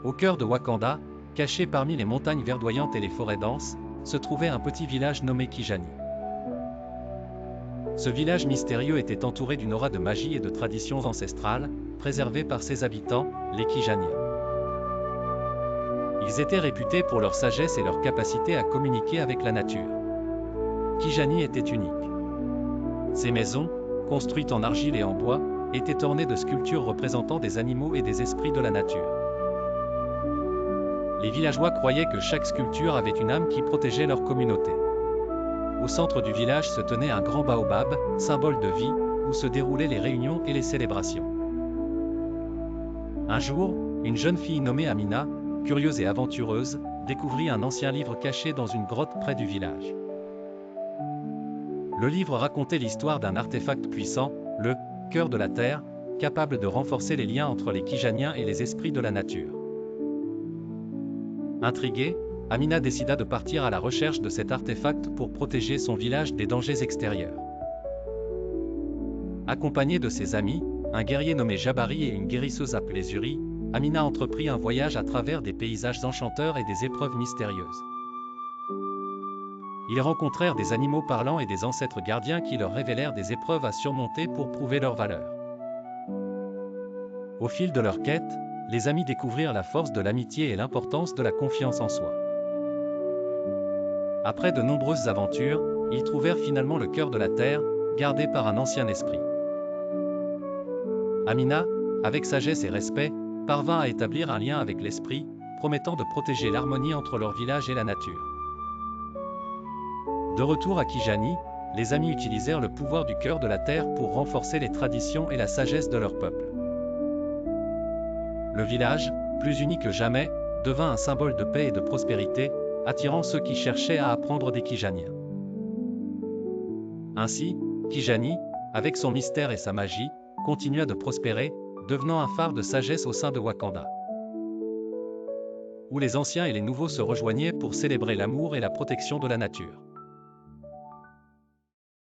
Au cœur de Wakanda, caché parmi les montagnes verdoyantes et les forêts denses, se trouvait un petit village nommé Kijani. Ce village mystérieux était entouré d'une aura de magie et de traditions ancestrales, préservées par ses habitants, les Kijaniens. Ils étaient réputés pour leur sagesse et leur capacité à communiquer avec la nature. Kijani était unique. Ses maisons, construites en argile et en bois, étaient ornées de sculptures représentant des animaux et des esprits de la nature. Les villageois croyaient que chaque sculpture avait une âme qui protégeait leur communauté. Au centre du village se tenait un grand baobab, symbole de vie, où se déroulaient les réunions et les célébrations. Un jour, une jeune fille nommée Amina, curieuse et aventureuse, découvrit un ancien livre caché dans une grotte près du village. Le livre racontait l'histoire d'un artefact puissant, le cœur de la terre, capable de renforcer les liens entre les Kijaniens et les esprits de la nature. Intriguée, Amina décida de partir à la recherche de cet artefact pour protéger son village des dangers extérieurs. Accompagnée de ses amis, un guerrier nommé Jabari et une guérisseuse appelée Zuri, Amina entreprit un voyage à travers des paysages enchanteurs et des épreuves mystérieuses. Ils rencontrèrent des animaux parlants et des ancêtres gardiens qui leur révélèrent des épreuves à surmonter pour prouver leur valeur. Au fil de leur quête, les amis découvrirent la force de l'amitié et l'importance de la confiance en soi. Après de nombreuses aventures, ils trouvèrent finalement le cœur de la terre, gardé par un ancien esprit. Amina, avec sagesse et respect, parvint à établir un lien avec l'esprit, promettant de protéger l'harmonie entre leur village et la nature. De retour à Kijani, les amis utilisèrent le pouvoir du cœur de la terre pour renforcer les traditions et la sagesse de leur peuple. Le village, plus uni que jamais, devint un symbole de paix et de prospérité, attirant ceux qui cherchaient à apprendre des Kijaniens. Ainsi, Kijani, avec son mystère et sa magie, continua de prospérer, devenant un phare de sagesse au sein de Wakanda, où les anciens et les nouveaux se rejoignaient pour célébrer l'amour et la protection de la nature.